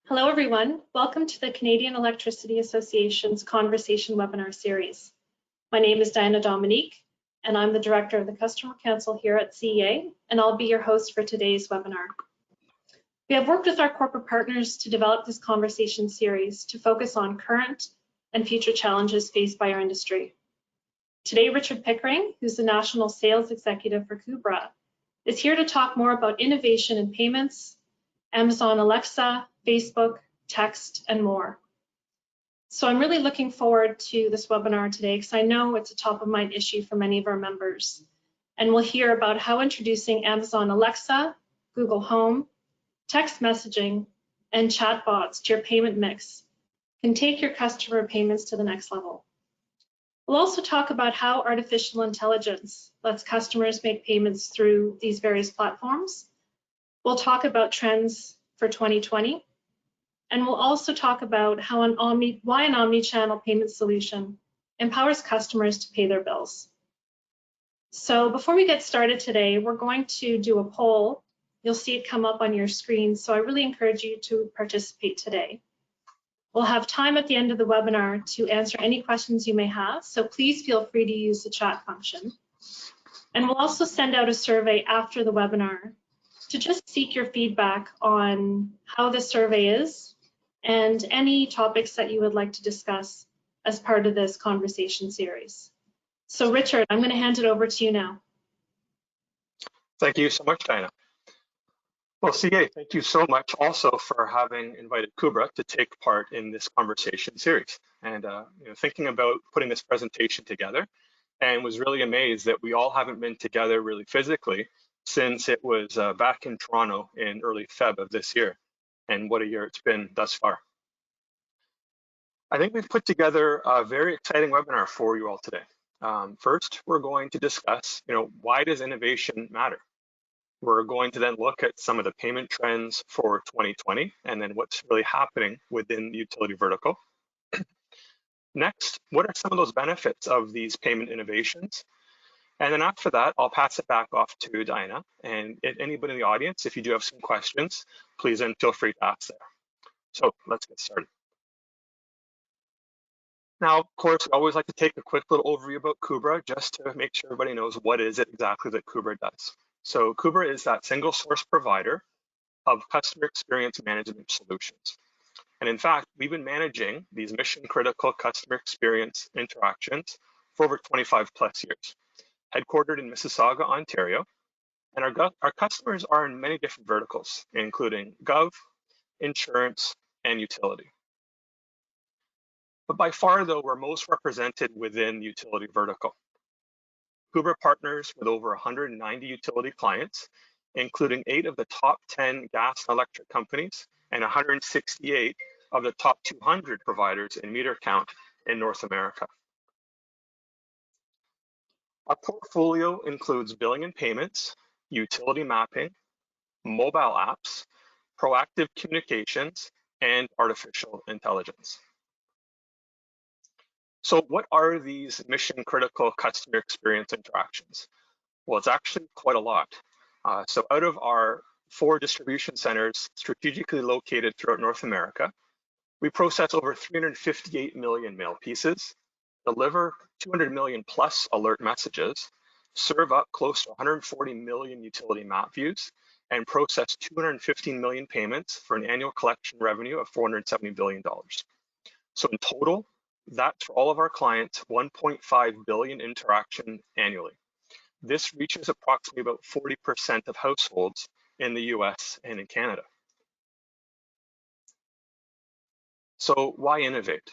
Hello, everyone. Welcome to the Canadian Electricity Association's Conversation webinar series. My name is Diana Dominique, and I'm the Director of the Customer Council here at CEA, and I'll be your host for today's webinar. We have worked with our corporate partners to develop this conversation series to focus on current and future challenges faced by our industry. Today, Richard Pickering, who's the National Sales Executive for KUBRA, is here to talk more about innovation in payments, Amazon Alexa, Facebook, text, and more. So I'm really looking forward to this webinar today because I know it's a top of mind issue for many of our members. And we'll hear about how introducing Amazon Alexa, Google Home, text messaging, and chatbots to your payment mix can take your customer payments to the next level. We'll also talk about how artificial intelligence lets customers make payments through these various platforms. We'll talk about trends for 2020. And we'll also talk about how why an omni-channel payment solution empowers customers to pay their bills. So before we get started today, we're going to do a poll. You'll see it come up on your screen, so I really encourage you to participate today. We'll have time at the end of the webinar to answer any questions you may have, so please feel free to use the chat function. And we'll also send out a survey after the webinar to just seek your feedback on how the survey is and any topics that you would like to discuss as part of this conversation series. So Richard, I'm going to hand it over to you now. Thank you so much, Diana. Well, CA, thank you so much also for having invited KUBRA to take part in this conversation series. And thinking about putting this presentation together, and was really amazed that we all haven't been together really physically since it was back in Toronto in early Feb of this year. And what a year it's been thus far. I think we've put together a very exciting webinar for you all today. First, we're going to discuss, why does innovation matter? We're going to then look at some of the payment trends for 2020 and then what's really happening within the utility vertical. Next, what are some of those benefits of these payment innovations? And then after that, I'll pass it back off to Diana. And anybody in the audience, if you do have some questions, please then feel free to ask there. So let's get started. Now, of course, I always like to take a quick little overview about KUBRA just to make sure everybody knows what is it exactly that KUBRA does. So KUBRA is that single source provider of customer experience management solutions. And in fact, we've been managing these mission critical customer experience interactions for over 25 plus years. Headquartered in Mississauga, Ontario, and our customers are in many different verticals, including gov, insurance, and utility. But by far, though, we're most represented within the utility vertical. KUBRA partners with over 190 utility clients, including 8 of the top 10 gas and electric companies and 168 of the top 200 providers in meter count in North America. Our portfolio includes billing and payments, utility mapping, mobile apps, proactive communications, and artificial intelligence. So what are these mission critical customer experience interactions? Well, it's actually quite a lot. So out of our 4 distribution centers strategically located throughout North America, we process over 358 million mail pieces, deliver 200 million plus alert messages, serve up close to 140 million utility map views, and process 215 million payments for an annual collection revenue of $470 billion. So in total, that's for all of our clients, 1.5 billion interaction annually. This reaches approximately about 40% of households in the US and in Canada. So why innovate?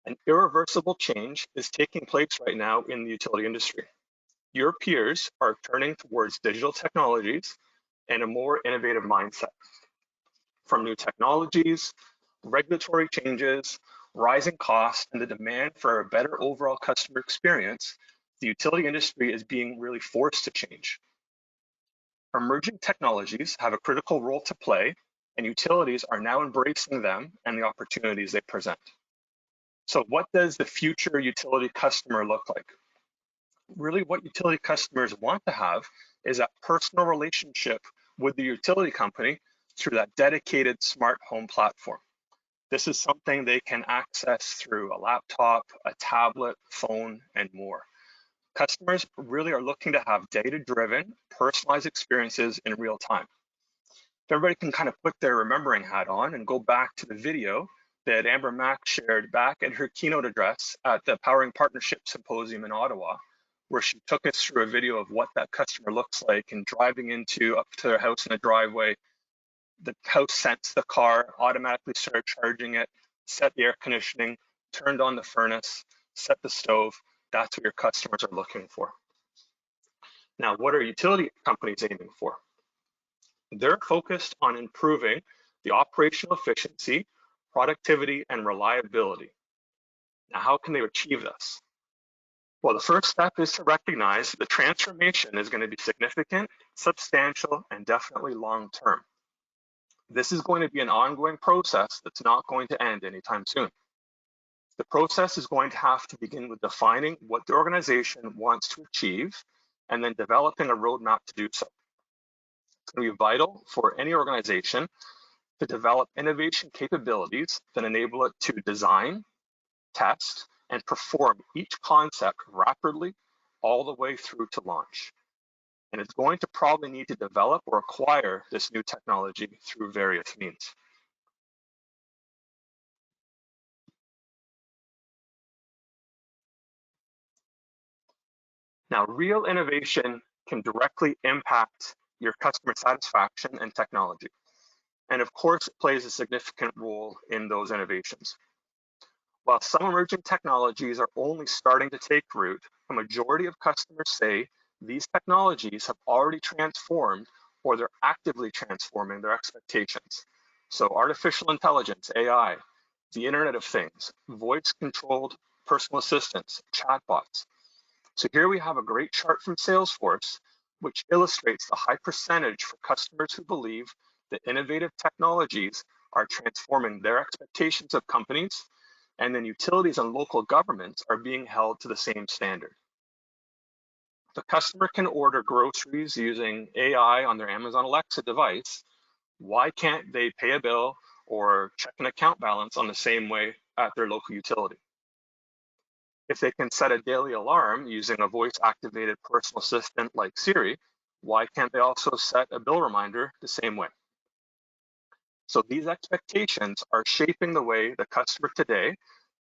An irreversible change is taking place right now in the utility industry. Your peers are turning towards digital technologies and a more innovative mindset. From new technologies, regulatory changes, rising costs, and the demand for a better overall customer experience, the utility industry is being really forced to change. Emerging technologies have a critical role to play, and utilities are now embracing them and the opportunities they present. So what does the future utility customer look like? Really what utility customers want to have is that personal relationship with the utility company through that dedicated smart home platform. This is something they can access through a laptop, a tablet, phone, and more. Customers really are looking to have data-driven, personalized experiences in real time. If everybody can kind of put their remembering hat on and go back to the video that Amber Mack shared back at her keynote address at the Powering Partnership Symposium in Ottawa, where she took us through a video of what that customer looks like and driving up to their house in a driveway. The house sensed the car, automatically started charging it, set the air conditioning, turned on the furnace, set the stove. That's what your customers are looking for. Now, what are utility companies aiming for? They're focused on improving the operational efficiency, productivity, and reliability. Now, how can they achieve this? Well, the first step is to recognize the transformation is going to be significant, substantial, and definitely long-term. This is going to be an ongoing process that's not going to end anytime soon. The process is going to have to begin with defining what the organization wants to achieve and then developing a roadmap to do so. It's going to be vital for any organization to develop innovation capabilities that enable it to design, test, and perform each concept rapidly all the way through to launch. And it's going to probably need to develop or acquire this new technology through various means. Now, real innovation can directly impact your customer satisfaction and technology. And of course, it plays a significant role in those innovations. While some emerging technologies are only starting to take root, a majority of customers say these technologies have already transformed or they're actively transforming their expectations. So artificial intelligence, AI, the Internet of Things, voice-controlled personal assistants, chatbots. So here we have a great chart from Salesforce, which illustrates the high percentage for customers who believe that innovative technologies are transforming their expectations of companies, and then utilities and local governments are being held to the same standard. The customer can order groceries using AI on their Amazon Alexa device. Why can't they pay a bill or check an account balance on the same way at their local utility? If they can set a daily alarm using a voice-activated personal assistant like Siri, why can't they also set a bill reminder the same way? So these expectations are shaping the way the customer today,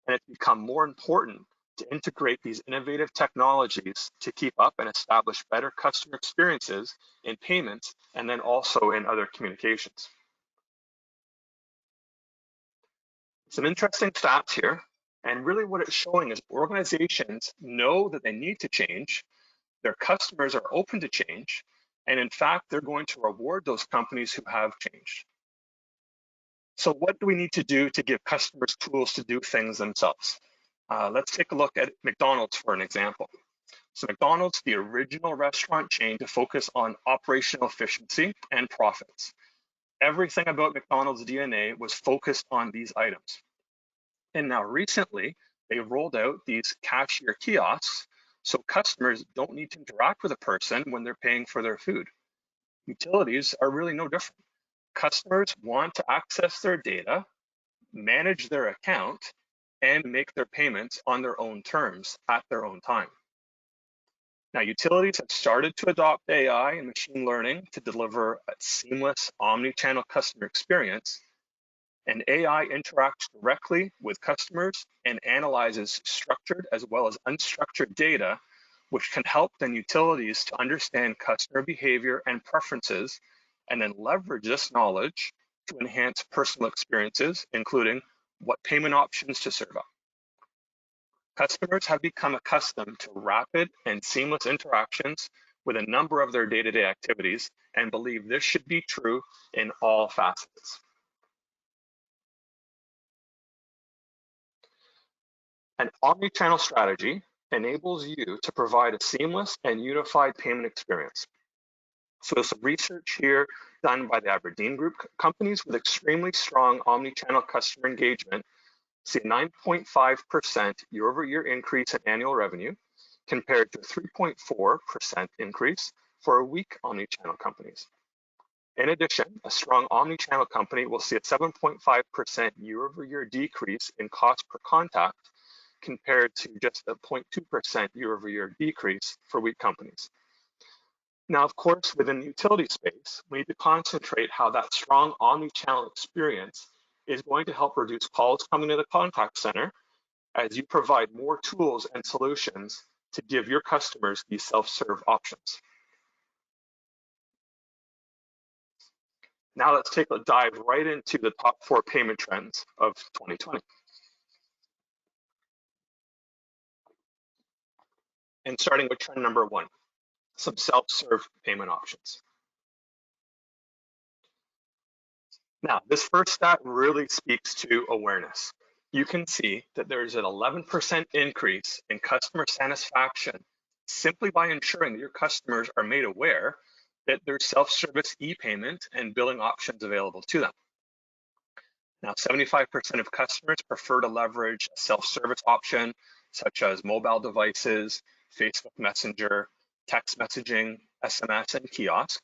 and it's become more important to integrate these innovative technologies to keep up and establish better customer experiences in payments and then also in other communications. Some interesting stats here, and really what it's showing is organizations know that they need to change, their customers are open to change, and in fact, they're going to reward those companies who have changed. So what do we need to do to give customers tools to do things themselves? Let's take a look at McDonald's for an example. So McDonald's, the original restaurant chain to focus on operational efficiency and profits. Everything about McDonald's DNA was focused on these items. And now recently, they rolled out these cashier kiosks so customers don't need to interact with a person when they're paying for their food. Utilities are really no different. Customers want to access their data, manage their account, and make their payments on their own terms at their own time. Now, utilities have started to adopt AI and machine learning to deliver a seamless omni-channel customer experience, and AI interacts directly with customers and analyzes structured as well as unstructured data, which can help then utilities to understand customer behavior and preferences, and then leverage this knowledge to enhance personal experiences, including what payment options to serve up. Customers have become accustomed to rapid and seamless interactions with a number of their day-to-day activities and believe this should be true in all facets. An omni-channel strategy enables you to provide a seamless and unified payment experience. So there's some research here done by the Aberdeen Group. Companies with extremely strong omni-channel customer engagement see a 9.5% year-over-year increase in annual revenue compared to a 3.4% increase for weak omni-channel companies. In addition, a strong omni-channel company will see a 7.5% year-over-year decrease in cost per contact compared to just a 0.2% year-over-year decrease for weak companies. Now, of course, within the utility space, we need to concentrate how that strong omni-channel experience is going to help reduce calls coming to the contact center as you provide more tools and solutions to give your customers these self-serve options. Now let's take a dive right into the top 4 payment trends of 2020. And starting with trend number 1, some self-serve payment options. Now, this first stat really speaks to awareness. You can see that there's an 11% increase in customer satisfaction simply by ensuring that your customers are made aware that there's self-service e-payment and billing options available to them. Now, 75% of customers prefer to leverage a self-service option such as mobile devices, Facebook Messenger, text messaging, SMS, and kiosk.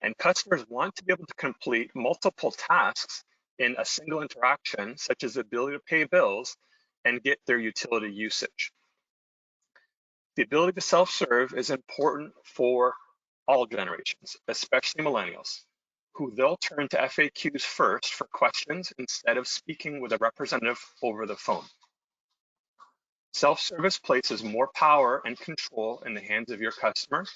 And customers want to be able to complete multiple tasks in a single interaction, such as the ability to pay bills and get their utility usage. The ability to self-serve is important for all generations, especially millennials, who they'll turn to FAQs first for questions instead of speaking with a representative over the phone. Self-service places more power and control in the hands of your customers,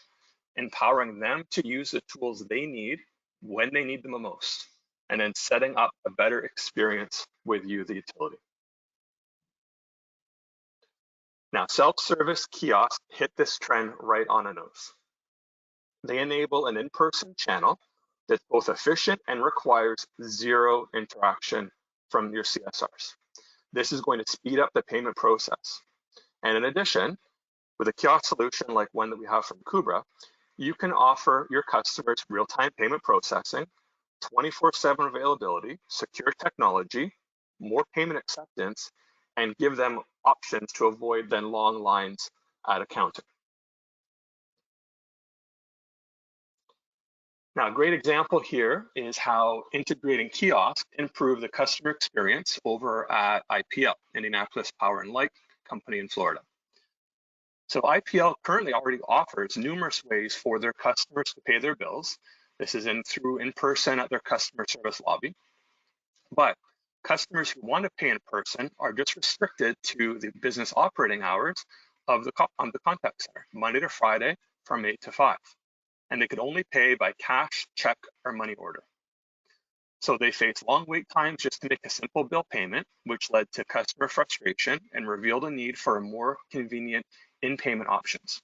empowering them to use the tools they need when they need them the most, and then setting up a better experience with you, the utility. Now, self-service kiosks hit this trend right on the nose. They enable an in-person channel that's both efficient and requires zero interaction from your CSRs. This is going to speed up the payment process. And in addition, with a kiosk solution like one that we have from KUBRA, you can offer your customers real-time payment processing, 24/7 availability, secure technology, more payment acceptance, and give them options to avoid then long lines at a counter. Now, a great example here is how integrating kiosks improve the customer experience over at IPL, Indianapolis Power and Light Company in Florida. So IPL currently already offers numerous ways for their customers to pay their bills. This is through in-person at their customer service lobby. But customers who want to pay in person are just restricted to the business operating hours of the contact center, Monday to Friday from 8 to 5. And they could only pay by cash, check, or money order. So they faced long wait times just to make a simple bill payment, which led to customer frustration and revealed a need for a more convenient in-payment options.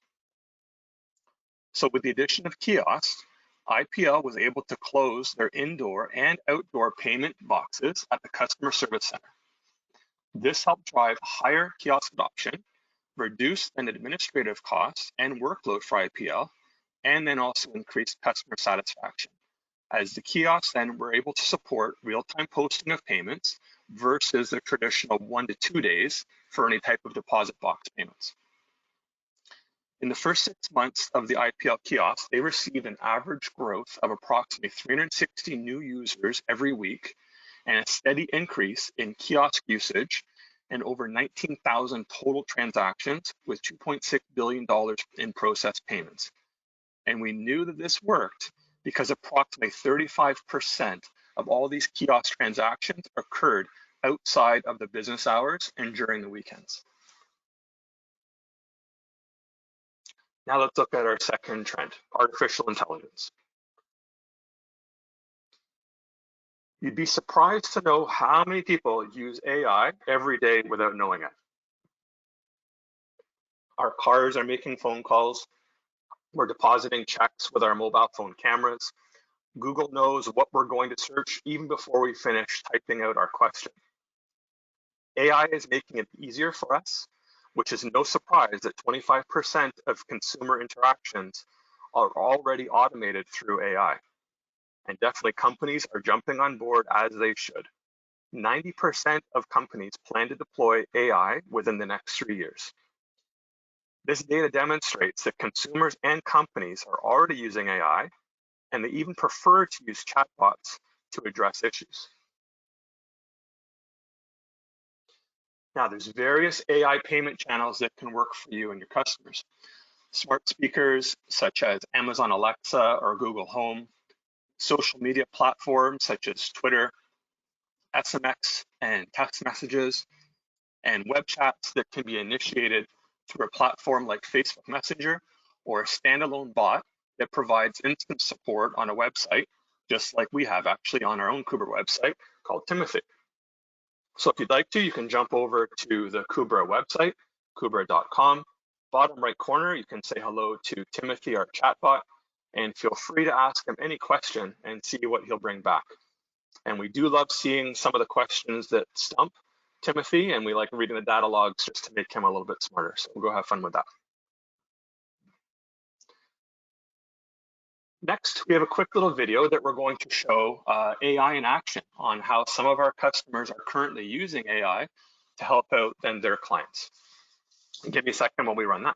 So with the addition of kiosks, IPL was able to close their indoor and outdoor payment boxes at the customer service center. This helped drive higher kiosk adoption, reduce an administrative cost and workload for IPL, and then also increased customer satisfaction, as the kiosks then were able to support real-time posting of payments versus the traditional 1 to 2 days for any type of deposit box payments. In the first 6 months of the IPL kiosk, they received an average growth of approximately 360 new users every week and a steady increase in kiosk usage and over 19,000 total transactions with $2.6 billion in processed payments. And we knew that this worked because approximately 35% of all these kiosk transactions occurred outside of the business hours and during the weekends. Now let's look at our second trend, artificial intelligence. You'd be surprised to know how many people use AI every day without knowing it. Our cars are making phone calls. We're depositing checks with our mobile phone cameras. Google knows what we're going to search even before we finish typing out our question. AI is making it easier for us, which is no surprise that 25% of consumer interactions are already automated through AI. And definitely companies are jumping on board as they should. 90% of companies plan to deploy AI within the next 3 years. This data demonstrates that consumers and companies are already using AI, and they even prefer to use chatbots to address issues. Now, there's various AI payment channels that can work for you and your customers. Smart speakers such as Amazon Alexa or Google Home, social media platforms such as Twitter, SMS and text messages, and web chats that can be initiated through a platform like Facebook Messenger or a standalone bot that provides instant support on a website, just like we have actually on our own KUBRA website called Timothy. So if you'd like to, you can jump over to the KUBRA website, kubra.com. Bottom right corner, you can say hello to Timothy, our chatbot, and feel free to ask him any question and see what he'll bring back. And we do love seeing some of the questions that stump Timothy, and we like reading the data logs just to make him a little bit smarter. So we'll go have fun with that. Next, we have a quick little video that we're going to show AI in action on how some of our customers are currently using AI to help out then their clients. Give me a second while we run that.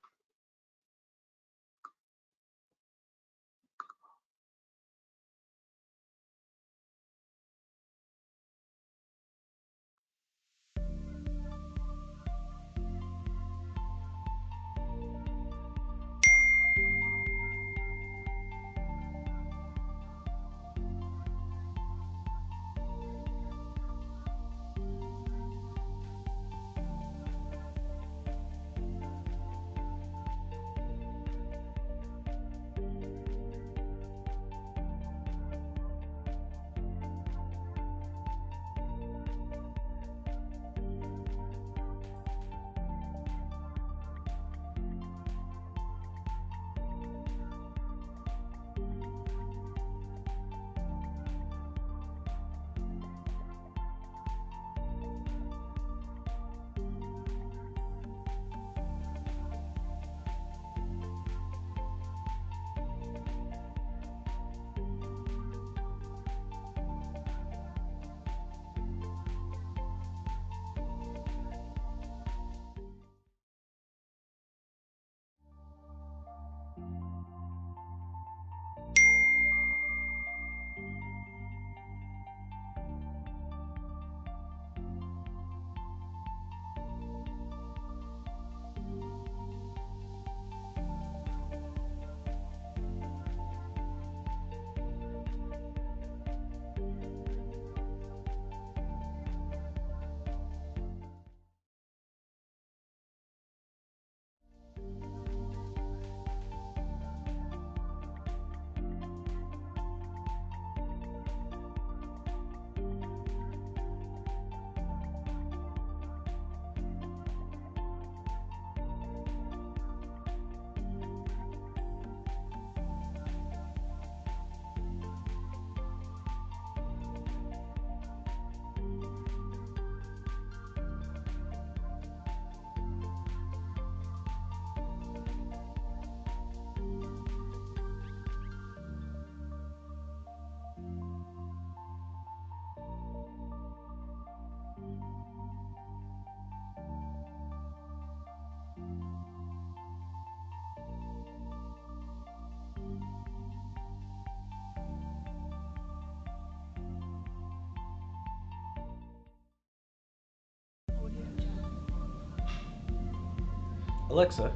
Alexa,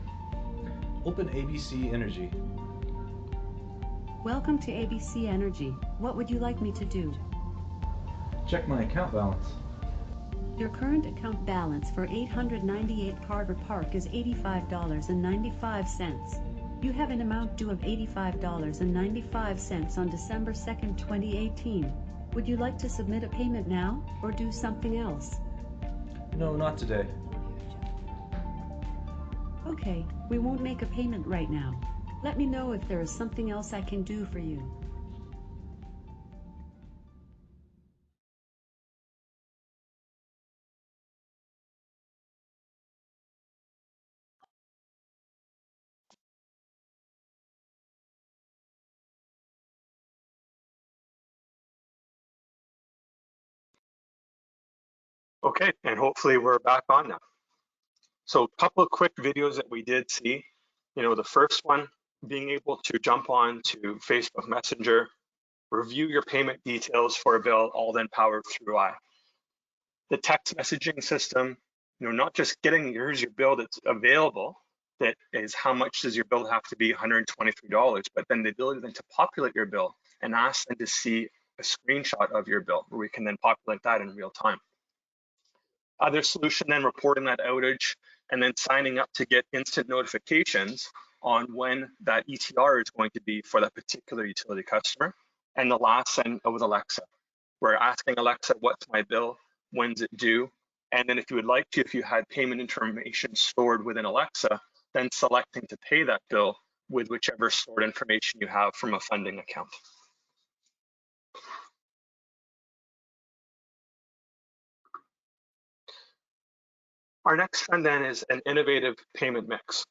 open ABC Energy. Welcome to ABC Energy. What would you like me to do? Check my account balance. Your current account balance for 898 Carver Park is $85.95. You have an amount due of $85.95 on December 2nd, 2018. Would you like to submit a payment now or do something else? No, not today. Okay, we won't make a payment right now. Let me know if there is something else I can do for you. Okay, and hopefully we're back on now. So a couple of quick videos that we did see. The first one, being able to jump on to Facebook Messenger review your payment details for a bill, all then powered through I. The text messaging system, not just getting here's your bill that's available, that is how much does your bill have to be, $123, but then the ability then to populate your bill and ask them to see a screenshot of your bill where we can then populate that in real time. Other solution then reporting that outage and then signing up to get instant notifications on when that ETR is going to be for that particular utility customer. And the last then with Alexa. We're asking Alexa, what's my bill? When's it due? And then if you would like to, if you had payment information stored within Alexa, then selecting to pay that bill with whichever stored information you have from a funding account. Our next trend then is an innovative payment mix.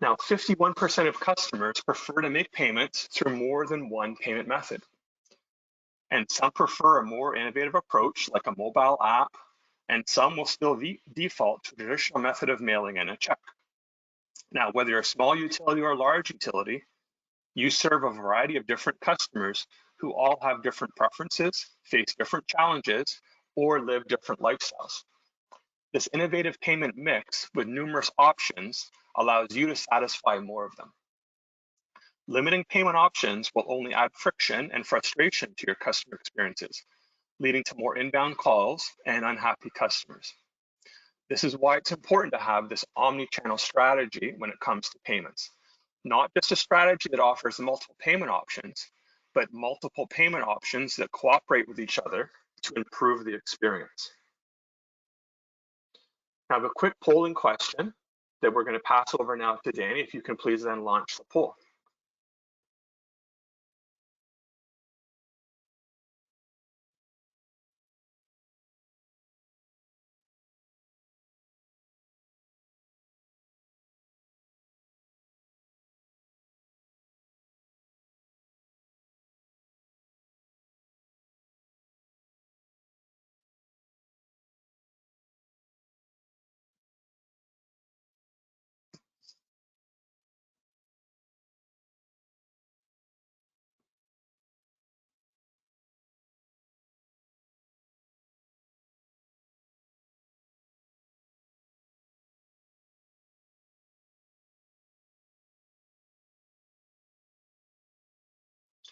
Now, 51% of customers prefer to make payments through more than one payment method. And some prefer a more innovative approach like a mobile app, and some will still default to the traditional method of mailing in a check. Now, whether you're a small utility or a large utility, you serve a variety of different customers who all have different preferences, face different challenges, or live different lifestyles. This innovative payment mix with numerous options allows you to satisfy more of them. Limiting payment options will only add friction and frustration to your customer experiences, leading to more inbound calls and unhappy customers. This is why it's important to have this omni-channel strategy when it comes to payments. Not just a strategy that offers multiple payment options, but multiple payment options that cooperate with each other to improve the experience. Now, I have a quick polling question that we're going to pass over now to Danny. If you can please then launch the poll.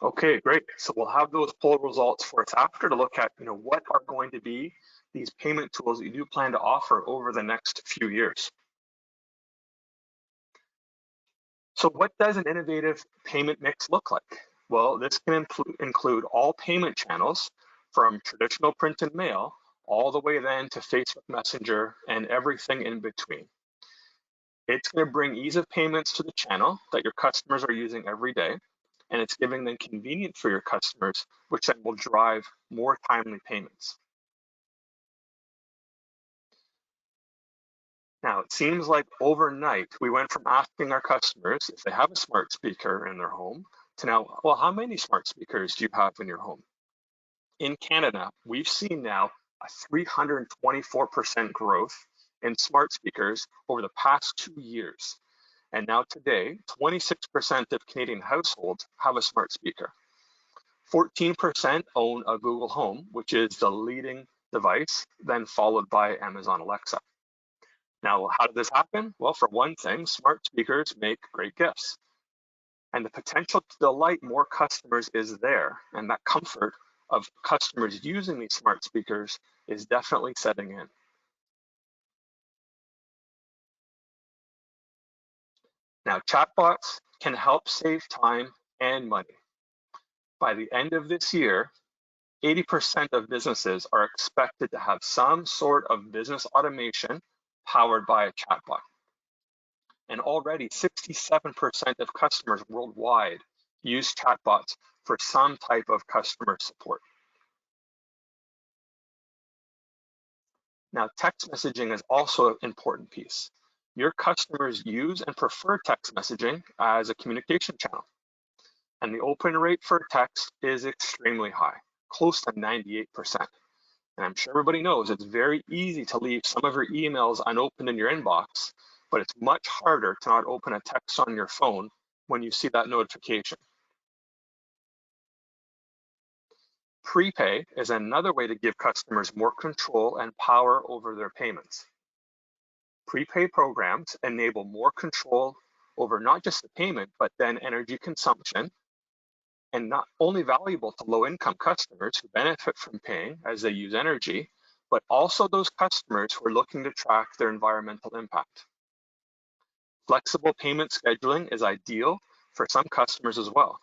Okay, great. So we'll have those poll results for us after to look at, what are going to be these payment tools that you do plan to offer over the next few years. So what does an innovative payment mix look like? Well, this can include all payment channels from traditional print and mail all the way then to Facebook Messenger and everything in between. It's going to bring ease of payments to the channel that your customers are using every day, and it's giving them convenience for your customers, which then will drive more timely payments. Now, it seems like overnight, we went from asking our customers if they have a smart speaker in their home to now, well, how many smart speakers do you have in your home? In Canada, we've seen now a 324% growth in smart speakers over the past 2 years. And now today, 26% of Canadian households have a smart speaker. 14% own a Google Home, which is the leading device, then followed by Amazon Alexa. Now, how did this happen? Well, for one thing, smart speakers make great gifts. And the potential to delight more customers is there. And that comfort of customers using these smart speakers is definitely setting in. Now, chatbots can help save time and money. By the end of this year, 80% of businesses are expected to have some sort of business automation powered by a chatbot. And already 67% of customers worldwide use chatbots for some type of customer support. Now, text messaging is also an important piece. Your customers use and prefer text messaging as a communication channel. And the open rate for text is extremely high, close to 98%. And I'm sure everybody knows it's very easy to leave some of your emails unopened in your inbox, but it's much harder to not open a text on your phone when you see that notification. Prepay is another way to give customers more control and power over their payments. Prepay programs enable more control over not just the payment, but then energy consumption, and not only valuable to low-income customers who benefit from paying as they use energy, but also those customers who are looking to track their environmental impact. Flexible payment scheduling is ideal for some customers as well.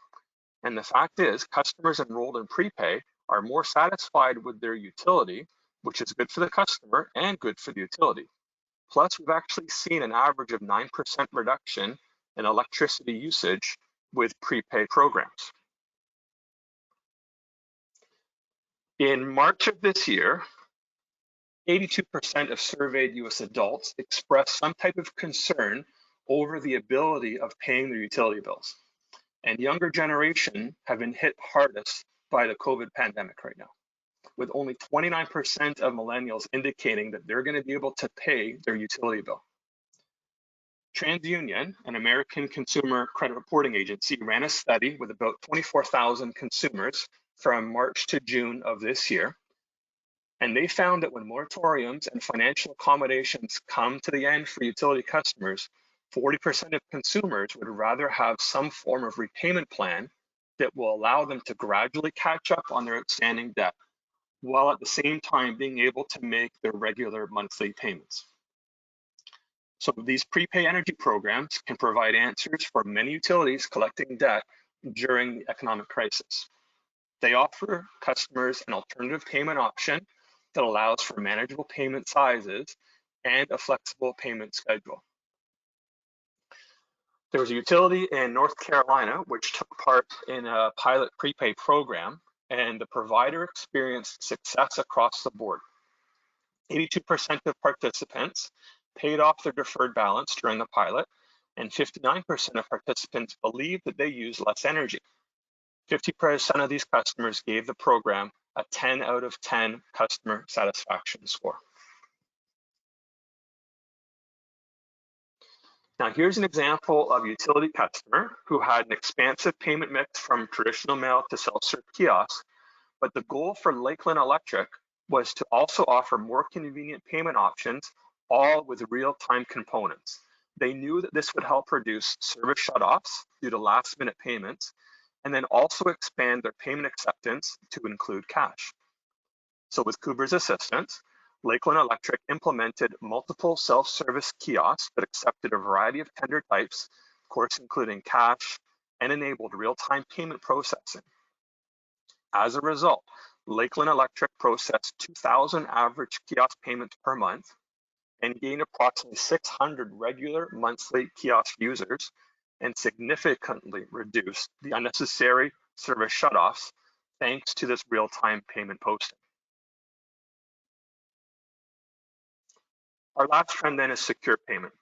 And the fact is, customers enrolled in prepay are more satisfied with their utility, which is good for the customer and good for the utility. Plus, we've actually seen an average of 9% reduction in electricity usage with prepay programs. In March of this year, 82% of surveyed US adults expressed some type of concern over the ability of paying their utility bills. And younger generation have been hit hardest by the COVID pandemic right now, with only 29% of millennials indicating that they're going to be able to pay their utility bill. TransUnion, an American consumer credit reporting agency, ran a study with about 24,000 consumers from March to June of this year. And they found that when moratoriums and financial accommodations come to the end for utility customers, 40% of consumers would rather have some form of repayment plan that will allow them to gradually catch up on their outstanding debt, while at the same time being able to make their regular monthly payments. So these prepay energy programs can provide answers for many utilities collecting debt during the economic crisis. They offer customers an alternative payment option that allows for manageable payment sizes and a flexible payment schedule. There was a utility in North Carolina which took part in a pilot prepay program, and the provider experienced success across the board. 82% of participants paid off their deferred balance during the pilot, and 59% of participants believed that they used less energy. 50% of these customers gave the program a 10 out of 10 customer satisfaction score. Now here's an example of a utility customer who had an expansive payment mix from traditional mail to self-serve kiosks, but the goal for Lakeland Electric was to also offer more convenient payment options, all with real-time components. They knew that this would help reduce service shutoffs due to last-minute payments, and then also expand their payment acceptance to include cash. So with KUBRA's assistance, Lakeland Electric implemented multiple self-service kiosks that accepted a variety of tender types, of course, including cash, and enabled real-time payment processing. As a result, Lakeland Electric processed 2,000 average kiosk payments per month and gained approximately 600 regular monthly kiosk users, and significantly reduced the unnecessary service shutoffs thanks to this real-time payment posting. Our last trend then is secure payment.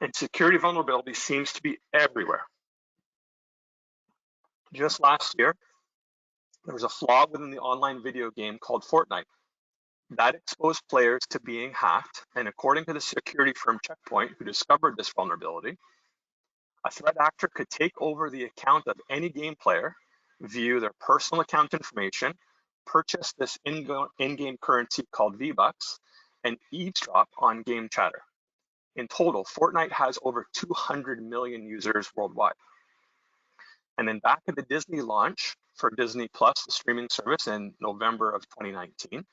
And security vulnerability seems to be everywhere. Just last year, there was a flaw within the online video game called Fortnite that exposed players to being hacked. And according to the security firm Checkpoint, who discovered this vulnerability, a threat actor could take over the account of any game player, view their personal account information, purchase this in-game currency called V-Bucks, and eavesdrop on game chatter. In total, Fortnite has over 200 million users worldwide. And then back at the Disney launch for Disney Plus, the streaming service in November of 2019,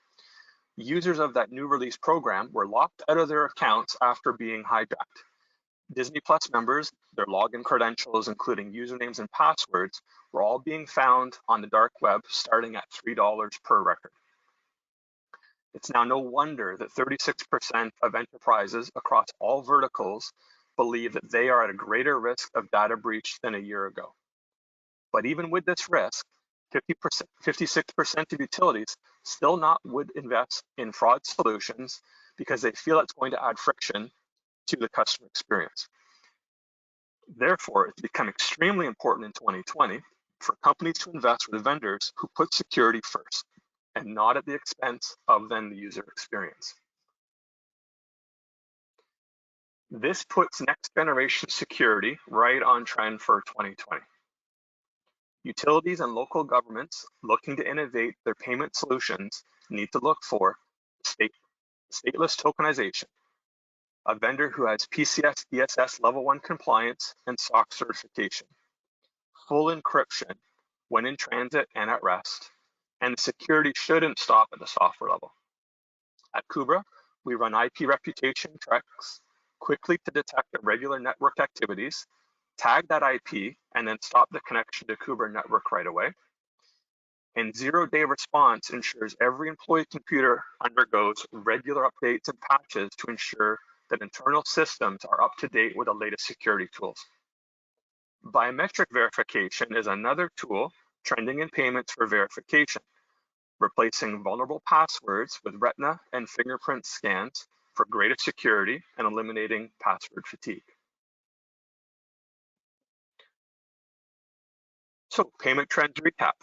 users of that new release program were locked out of their accounts after being hijacked. Disney Plus members, their login credentials, including usernames and passwords, were all being found on the dark web starting at $3 per record. It's now no wonder that 36% of enterprises across all verticals believe that they are at a greater risk of data breach than a year ago. But even with this risk, 56% of utilities still would invest in fraud solutions because they feel it's going to add friction to the customer experience. Therefore, it's become extremely important in 2020 for companies to invest with vendors who put security first and not at the expense of then the user experience. This puts next generation security right on trend for 2020. Utilities and local governments looking to innovate their payment solutions need to look for stateless tokenization, a vendor who has PCS DSS Level 1 compliance and SOC certification, full encryption when in transit and at rest, and the security shouldn't stop at the software level. At KUBRA, we run IP reputation checks quickly to detect irregular network activities, tag that IP, and then stop the connection to KUBRA network right away. And zero-day response ensures every employee computer undergoes regular updates and patches to ensure that internal systems are up to date with the latest security tools. Biometric verification is another tool trending in payments for verification, replacing vulnerable passwords with retina and fingerprint scans for greater security and eliminating password fatigue. So, payment trends recap.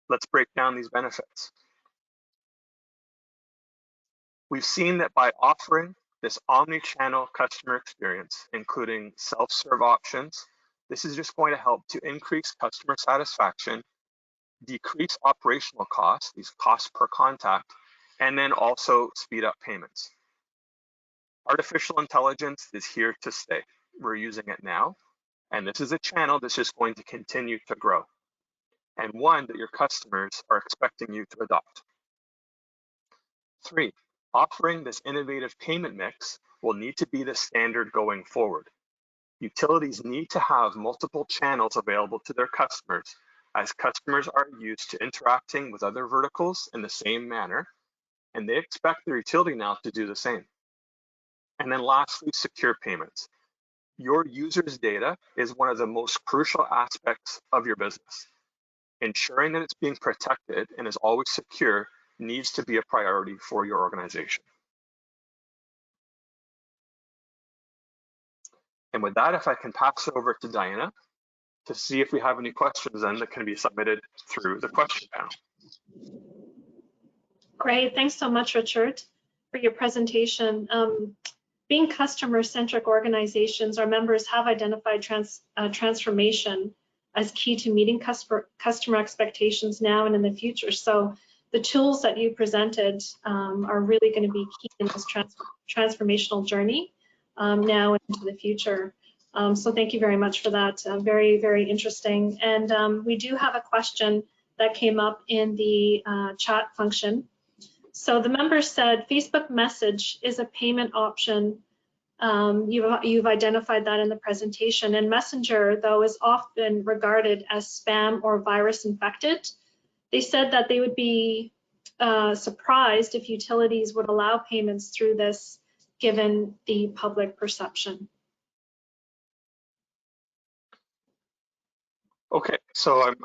Let's break down these benefits. We've seen that by offering this omni-channel customer experience, including self-serve options, this is just going to help to increase customer satisfaction, decrease operational costs, these costs per contact, and then also speed up payments. Artificial intelligence is here to stay. We're using it now, and this is a channel that's just going to continue to grow, and one that your customers are expecting you to adopt. 3, offering this innovative payment mix will need to be the standard going forward. Utilities need to have multiple channels available to their customers, as customers are used to interacting with other verticals in the same manner, and they expect their utility now to do the same. And then lastly, secure payments. Your users' data is one of the most crucial aspects of your business. Ensuring that it's being protected and is always secure needs to be a priority for your organization. And with that, if I can pass it over to Diana to see if we have any questions then that can be submitted through the question panel. Great, thanks so much, Richard, for your presentation. Being customer-centric organizations, our members have identified transformation as key to meeting customer expectations now and in the future. So the tools that you presented are really going to be key in this transformational journey now and into the future. So thank you very much for that. Very, very interesting. And we do have a question that came up in the chat function. So the member said, Facebook Message is a payment option. You've identified that in the presentation. And Messenger, though, is often regarded as spam or virus infected. They said that they would be surprised if utilities would allow payments through this, given the public perception. Okay, so I'm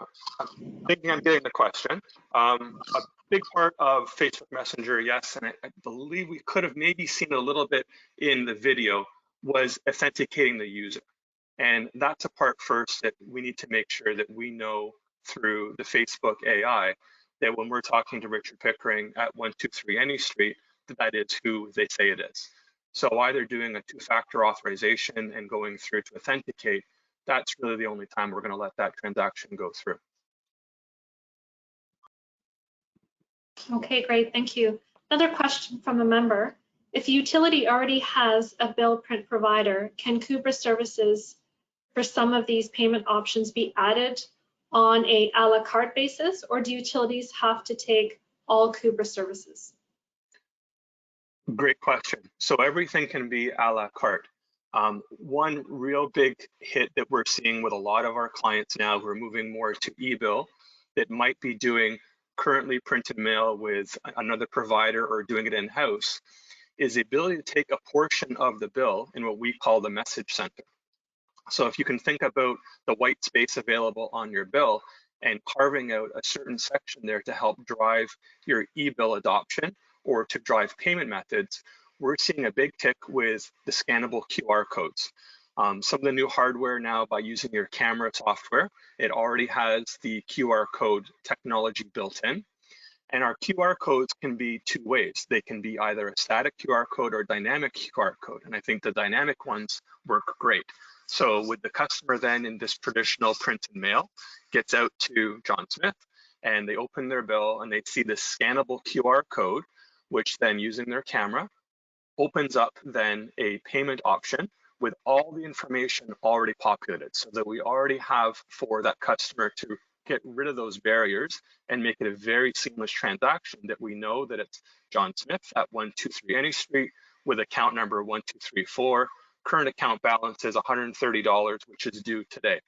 thinking I'm getting the question. A big part of Facebook Messenger, yes, and I believe we could have maybe seen it a little bit in the video, was authenticating the user. And that's a part first that we need to make sure that we know through the Facebook AI that when we're talking to Richard Pickering at 123 Any Street, that is who they say it is. So either doing a two-factor authorization and going through to authenticate, that's really the only time we're going to let that transaction go through. Okay, great, thank you. Another question from a member. If a utility already has a bill print provider, can KUBRA services for some of these payment options be added on a la carte basis, or do utilities have to take all KUBRA services? Great question. So everything can be a la carte. One real big hit that we're seeing with a lot of our clients now who are moving more to e-bill that might be doing currently printed mail with another provider or doing it in-house is the ability to take a portion of the bill in what we call the message center. So if you can think about the white space available on your bill and carving out a certain section there to help drive your e-bill adoption or to drive payment methods, we're seeing a big tick with the scannable QR codes. Some of the new hardware now, by using your camera software, it already has the QR code technology built in. And our QR codes can be two ways. They can be either a static QR code or dynamic QR code. And I think the dynamic ones work great. So would the customer then in this traditional print and mail gets out to John Smith and they open their bill and they see this scannable QR code, which then using their camera opens up then a payment option with all the information already populated, so that we already have for that customer to get rid of those barriers and make it a very seamless transaction that we know that it's John Smith at 123 Any Street with account number 1234. Current account balance is $130, which is due today.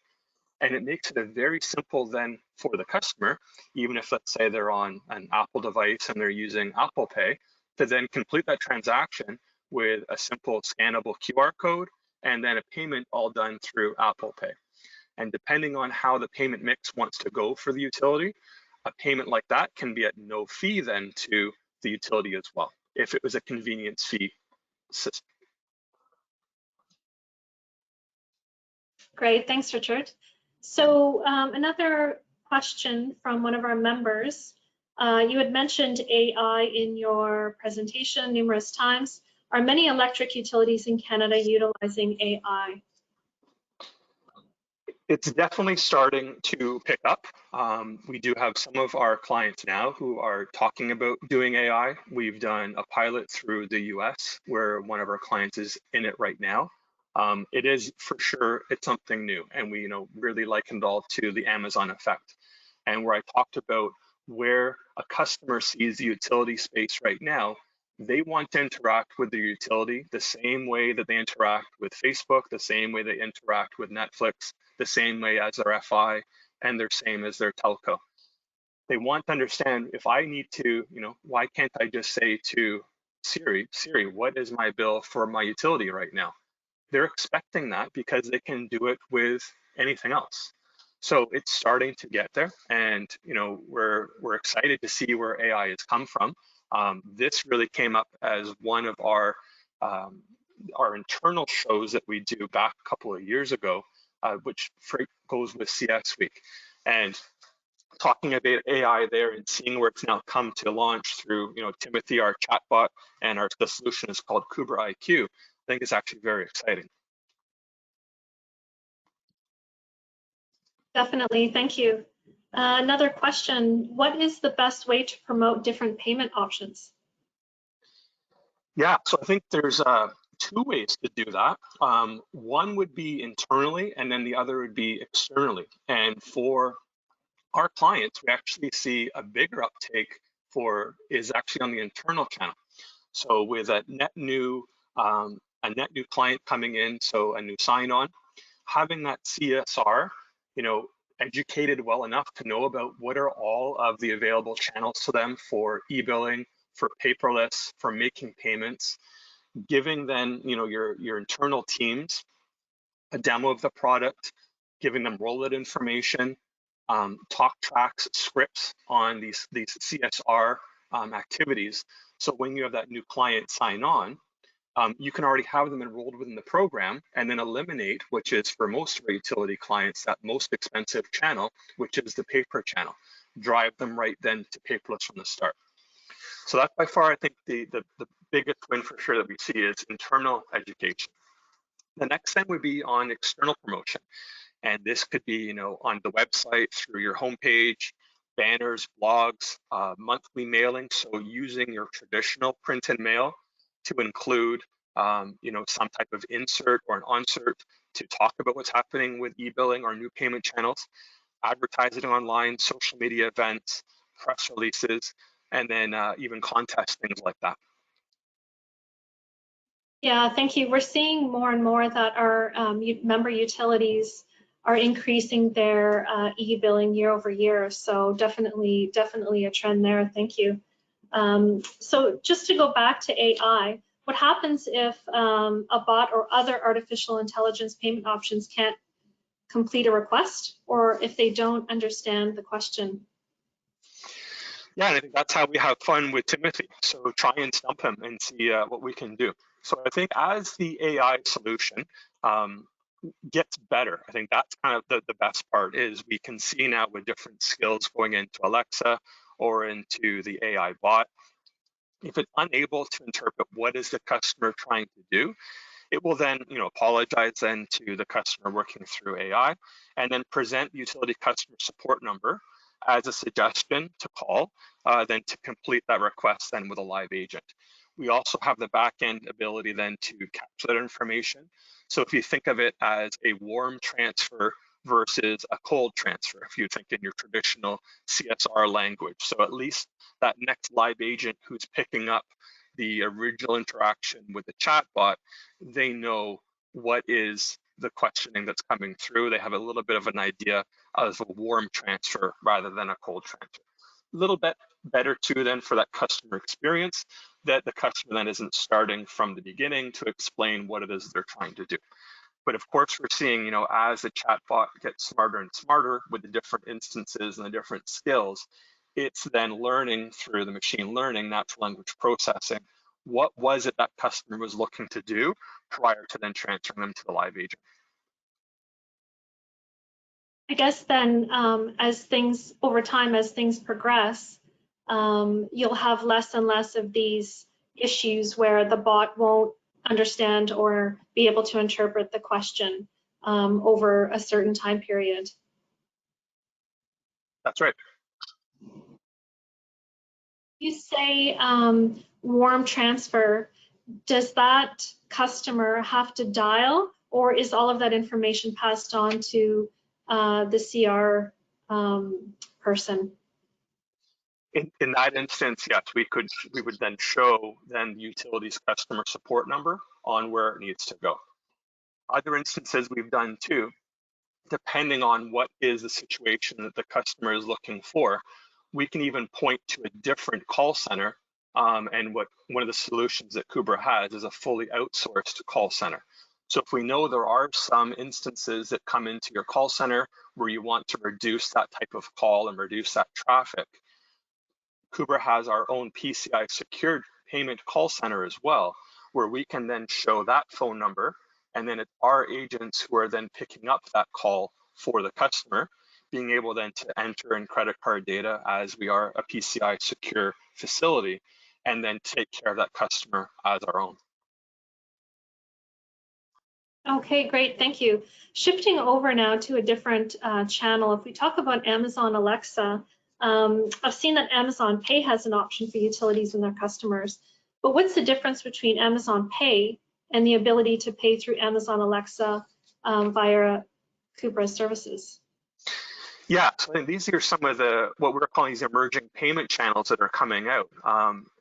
And it makes it a very simple then for the customer, even if let's say they're on an Apple device and they're using Apple Pay, to then complete that transaction with a simple scannable QR code and then a payment all done through Apple Pay. And depending on how the payment mix wants to go for the utility, a payment like that can be at no fee then to the utility as well, if it was a convenience fee system. Great, thanks, Richard. So another question from one of our members. You had mentioned AI in your presentation numerous times. Are many electric utilities in Canada utilizing AI? It's definitely starting to pick up. We do have some of our clients now who are talking about doing AI. We've done a pilot through the US where one of our clients is in it right now. It is for sure, it's something new, and we really likened all to the Amazon effect. And where I talked about where a customer sees the utility space right now, they want to interact with the utility the same way that they interact with Facebook, the same way they interact with Netflix, the same way as their FI, and the same as their telco. They want to understand, if I need to, why can't I just say to Siri, what is my bill for my utility right now? They're expecting that because they can do it with anything else. So it's starting to get there, and we're excited to see where AI has come from. This really came up as one of our internal shows that we do back a couple of years ago, which goes with CS Week. And talking about AI there and seeing where it's now come to launch through Timothy, our chatbot, and the solution is called KUBRA IQ, I think it's actually very exciting. Definitely, thank you. Another question, what is the best way to promote different payment options? Yeah, so I think there's two ways to do that. One would be internally, and then the other would be externally. And for our clients, we actually see a bigger uptake is actually on the internal channel. So with a net new client coming in, so a new sign-on, having that CSR, educated well enough to know about what are all of the available channels to them for e-billing, for paperless, for making payments, giving then your internal teams a demo of the product, giving them rollout information, talk tracks, scripts on these CSR activities. So when you have that new client sign on, you can already have them enrolled within the program and then eliminate, which is for most of our utility clients, that most expensive channel, which is the paper channel. Drive them right then to paperless from the start. So that's by far, I think, the biggest win for sure that we see is internal education. The next thing would be on external promotion. And this could be, on the website, through your homepage, banners, blogs, monthly mailing. So using your traditional print and mail to include, some type of insert or an onsert to talk about what's happening with e-billing or new payment channels, advertising online, social media events, press releases, and then even contests, things like that. Yeah, thank you. We're seeing more and more that our member utilities are increasing their e-billing year over year. So definitely a trend there. Thank you. So just to go back to AI, what happens if a bot or other artificial intelligence payment options can't complete a request, or if they don't understand the question? Yeah, and I think that's how we have fun with Timothy. So try and stump him and see what we can do. So I think as the AI solution gets better, I think that's kind of the best part is we can see now with different skills going into Alexa or into the AI bot, if it's unable to interpret what is the customer trying to do, It will then, apologize then to the customer working through AI, and then present the utility customer support number as a suggestion to call, then to complete that request then with a live agent. We also have the back-end ability then to capture that information. So if you think of it as a warm transfer versus a cold transfer, if you think in your traditional CSR language. So at least that next live agent who's picking up the original interaction with the chatbot, they know what is the questioning that's coming through. They have a little bit of an idea of a warm transfer rather than a cold transfer. A little bit better too then for that customer experience, that the customer then isn't starting from the beginning to explain what it is they're trying to do. But of course, we're seeing, as the chatbot gets smarter and smarter with the different instances and the different skills, it's then learning through the machine learning, natural language processing, what was it that customer was looking to do prior to then transferring them to the live agent. I guess then as things over time, as things progress, you'll have less and less of these issues where the bot won't understand or be able to interpret the question over a certain time period. That's right. You say warm transfer, does that customer have to dial, or is all of that information passed on to the CR person? In that instance, yes, we would then show then the utilities customer support number on where it needs to go. Other instances we've done too, depending on what is the situation that the customer is looking for, we can even point to a different call center. And one of the solutions that KUBRA has is a fully outsourced call center. So if we know there are some instances that come into your call center where you want to reduce that type of call and reduce that traffic, KUBRA has our own PCI secured payment call center as well, where we can then show that phone number, and then it's our agents who are then picking up that call for the customer, being able then to enter in credit card data as we are a PCI secure facility, and then take care of that customer as our own. Okay, great, thank you. Shifting over now to a different channel, if we talk about Amazon Alexa, I've seen that Amazon Pay has an option for utilities and their customers, but what's the difference between Amazon Pay and the ability to pay through Amazon Alexa via KUBRA services? Yeah, so I think these are some of what we're calling these emerging payment channels that are coming out.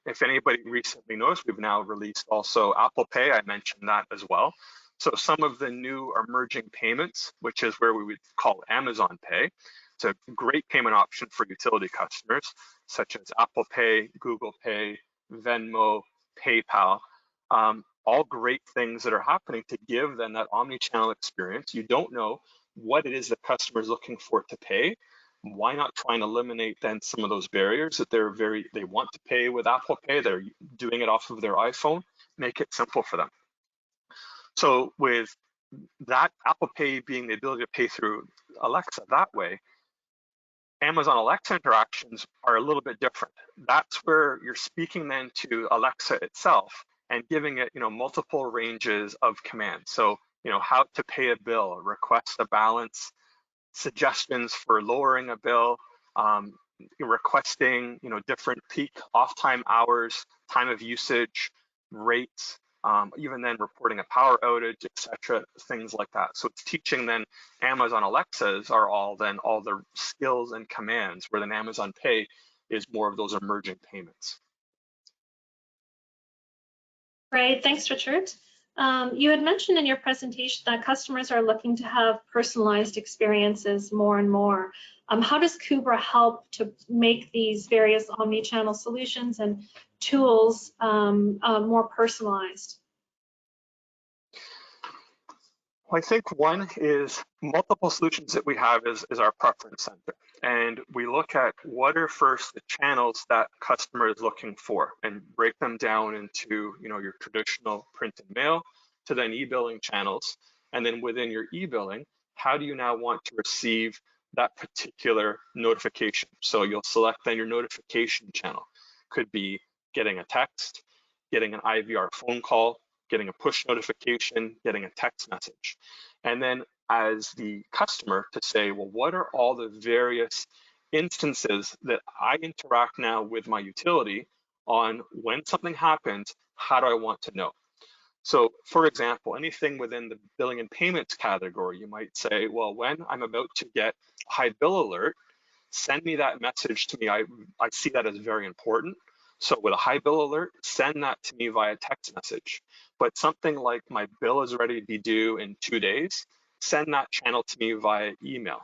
If anybody recently knows, we've now released also Apple Pay. I mentioned that as well. So some of the new emerging payments, which is where we would call Amazon Pay, it's a great payment option for utility customers, such as Apple Pay, Google Pay, Venmo, PayPal, all great things that are happening to give them that omni-channel experience. You don't know what it is the customer is looking for to pay. Why not try and eliminate then some of those barriers that they want to pay with Apple Pay, they're doing it off of their iPhone, make it simple for them. So with that Apple Pay being the ability to pay through Alexa that way, Amazon Alexa interactions are a little bit different. That's where you're speaking then to Alexa itself and giving it, multiple ranges of commands. So, how to pay a bill, request a balance, suggestions for lowering a bill, requesting, different peak off time hours, time of usage, rates, even then reporting a power outage, etc., things like that. So it's teaching then Amazon Alexas are all the skills and commands, where then Amazon Pay is more of those emerging payments. Great, thanks, Richard. You had mentioned in your presentation that customers are looking to have personalized experiences more and more. How does KUBRA help to make these various omni-channel solutions and tools more personalized? Well, I think one is multiple solutions that we have is our preference center. And we look at what are first the channels that customer is looking for and break them down into, your traditional print and mail to then e-billing channels. And then within your e-billing, how do you now want to receive that particular notification? So you'll select then your notification channel. Could be getting a text, getting an IVR phone call, getting a push notification, getting a text message. And then as the customer to say, well, what are all the various instances that I interact now with my utility on when something happens, how do I want to know? So for example, anything within the billing and payments category, you might say, well, when I'm about to get a high bill alert, send me that message to me. I see that as very important. So with a high bill alert, send that to me via text message. But something like my bill is ready to be due in 2 days, send that channel to me via email.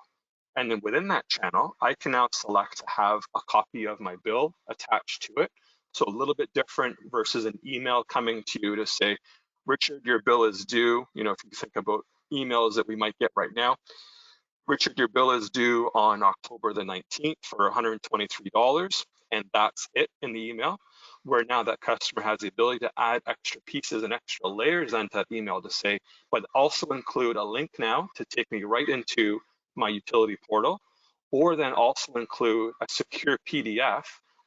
And then within that channel, I can now select to have a copy of my bill attached to it. So a little bit different versus an email coming to you to say, Richard, your bill is due. You know, if you think about emails that we might get right now, Richard, your bill is due on October the 19th for $123, and that's it in the email, where now that customer has the ability to add extra pieces and extra layers onto that email to say, but also include a link now to take me right into my utility portal, or then also include a secure PDF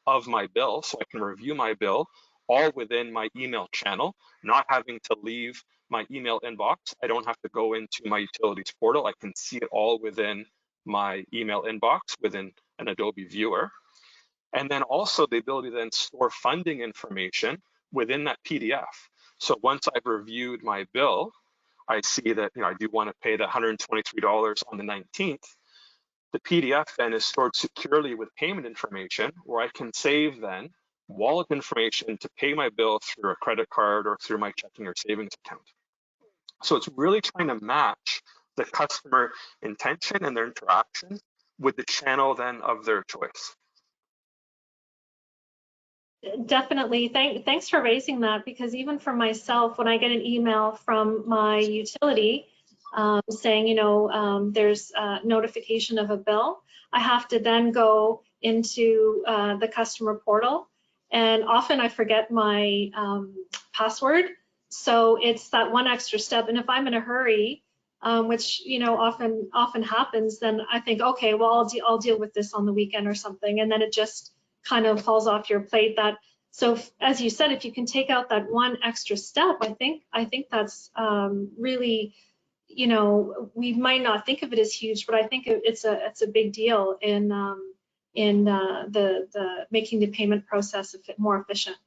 of my bill so I can review my bill all within my email channel, not having to leave my email inbox. I don't have to go into my utilities portal. I can see it all within my email inbox within an Adobe viewer. And then also the ability to then store funding information within that PDF. So once I've reviewed my bill, I see that I do want to pay the $123 on the 19th. The PDF then is stored securely with payment information where I can save then wallet information to pay my bill through a credit card or through my checking or savings account. So it's really trying to match the customer intention and their interaction with the channel then of their choice. Definitely. Thanks for raising that, because even for myself, when I get an email from my utility saying, there's a notification of a bill, I have to then go into the customer portal, and often I forget my password. So it's that one extra step. And if I'm in a hurry, which often happens, then I think, okay, well, I'll deal with this on the weekend or something, and then it just kind of falls off your plate. So as you said, if you can take out that one extra step, I think that's really, we might not think of it as huge, but I think it's a big deal in the making the payment process more efficient.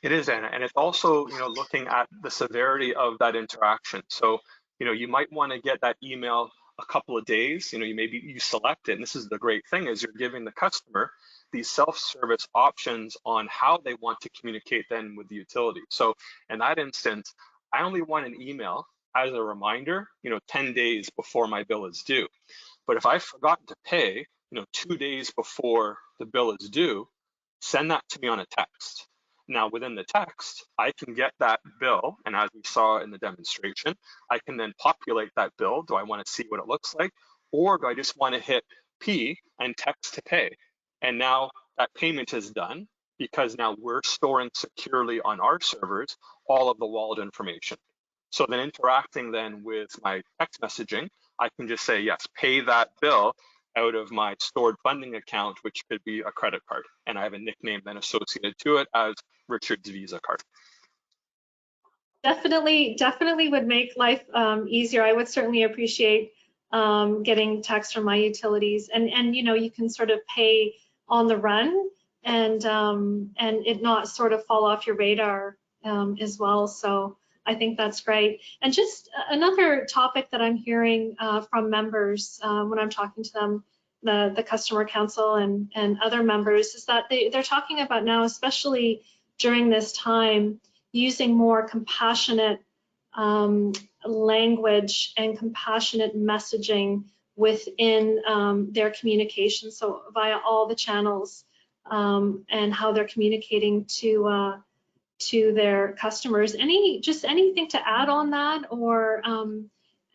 It is, Anna, and it's also looking at the severity of that interaction. So you might want to get that email a couple of days. Maybe you select it, and this is the great thing is you're giving the customer these self-service options on how they want to communicate then with the utility. So in that instance, I only want an email as a reminder, 10 days before my bill is due. But if I've forgotten to pay, 2 days before the bill is due, send that to me on a text. Now within the text, I can get that bill, and as we saw in the demonstration, I can then populate that bill. Do I want to see what it looks like? Or do I just want to hit P and text to pay? And now that payment is done because now we're storing securely on our servers all of the wallet information. So then interacting then with my text messaging, I can just say, yes, pay that bill out of my stored funding account, which could be a credit card. And I have a nickname then associated to it as Richard's Visa card. Definitely would make life easier. I would certainly appreciate getting text from my utilities, and you can sort of pay on the run and it not sort of fall off your radar as well. So I think that's great. And just another topic that I'm hearing from members when I'm talking to them, the customer council and other members, is that they're talking about now, especially during this time, using more compassionate language and compassionate messaging within their communication, so via all the channels and how they're communicating to their customers. Anything to add on that, or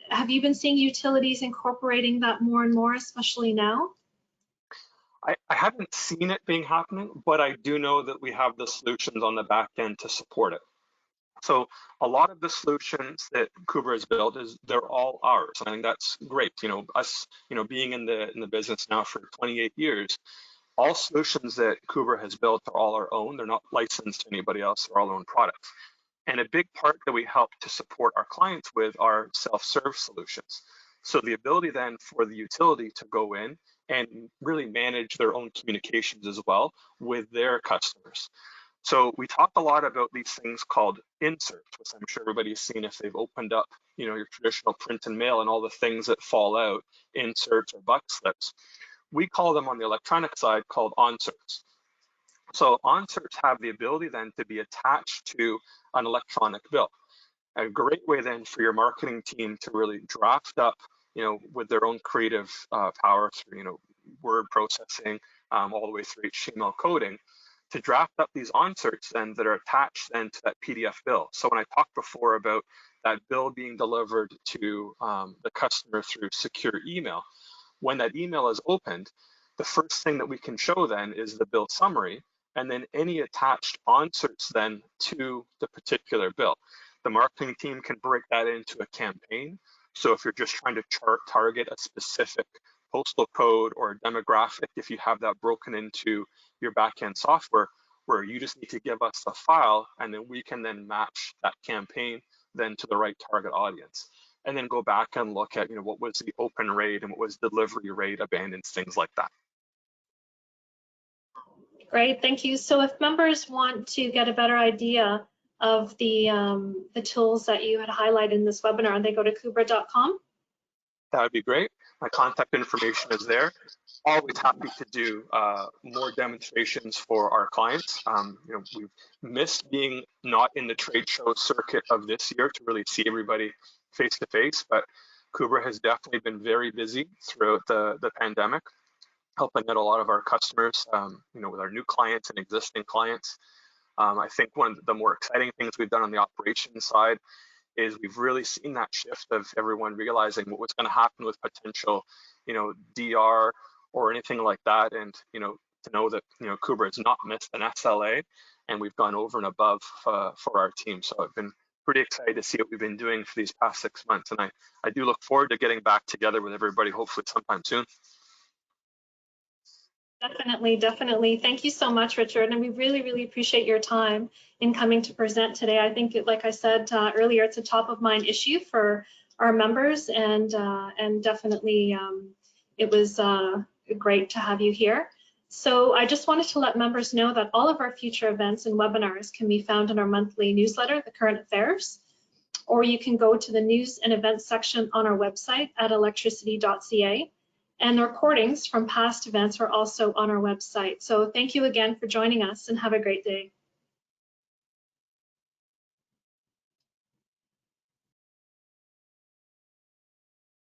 have you been seeing utilities incorporating that more and more, especially now? I haven't seen it being happening, but I do know that we have the solutions on the back end to support it. So a lot of the solutions that KUBRA has built they're all ours. I think that's great. Us, being in the business now for 28 years, all solutions that KUBRA has built are all our own. They're not licensed to anybody else. They're all our own products. And a big part that we help to support our clients with are self-serve solutions. So the ability then for the utility to go in and really manage their own communications as well with their customers. So we talk a lot about these things called inserts, which I'm sure everybody's seen if they've opened up, your traditional print and mail and all the things that fall out, inserts or buck slips. We call them on the electronic side called onserts. So onserts have the ability then to be attached to an electronic bill. A great way then for your marketing team to really draft up, with their own creative power through, word processing, all the way through HTML coding, to draft up these onserts then that are attached then to that PDF bill. So when I talked before about that bill being delivered to the customer through secure email, when that email is opened, the first thing that we can show then is the bill summary, and then any attached onserts then to the particular bill. The marketing team can break that into a campaign. So if you're just trying to target a specific postal code or a demographic, if you have that broken into your backend software, where you just need to give us the file, and then we can then match that campaign then to the right target audience. And then go back and look at, what was the open rate and what was delivery rate, abandons, things like that. Great, thank you. So if members want to get a better idea of the tools that you had highlighted in this webinar, they go to KUBRA.com? That would be great. My contact information is there. Always happy to do more demonstrations for our clients. We've missed being not in the trade show circuit of this year to really see everybody face to face, but KUBRA has definitely been very busy throughout the pandemic, helping out a lot of our customers, with our new clients and existing clients. I think one of the more exciting things we've done on the operations side is we've really seen that shift of everyone realizing what was going to happen with potential, DR or anything like that, and to know that KUBRA has not missed an SLA, and we've gone over and above for our team. So I've been pretty excited to see what we've been doing for these past 6 months, and I do look forward to getting back together with everybody hopefully sometime soon. Definitely. Thank you so much, Richard. And we really appreciate your time in coming to present today. I think, like I said earlier, it's a top of mind issue for our members, and definitely it was great to have you here. So I just wanted to let members know that all of our future events and webinars can be found in our monthly newsletter, The Current Affairs, or you can go to the news and events section on our website at electricity.ca. And the recordings from past events are also on our website. So thank you again for joining us, and have a great day.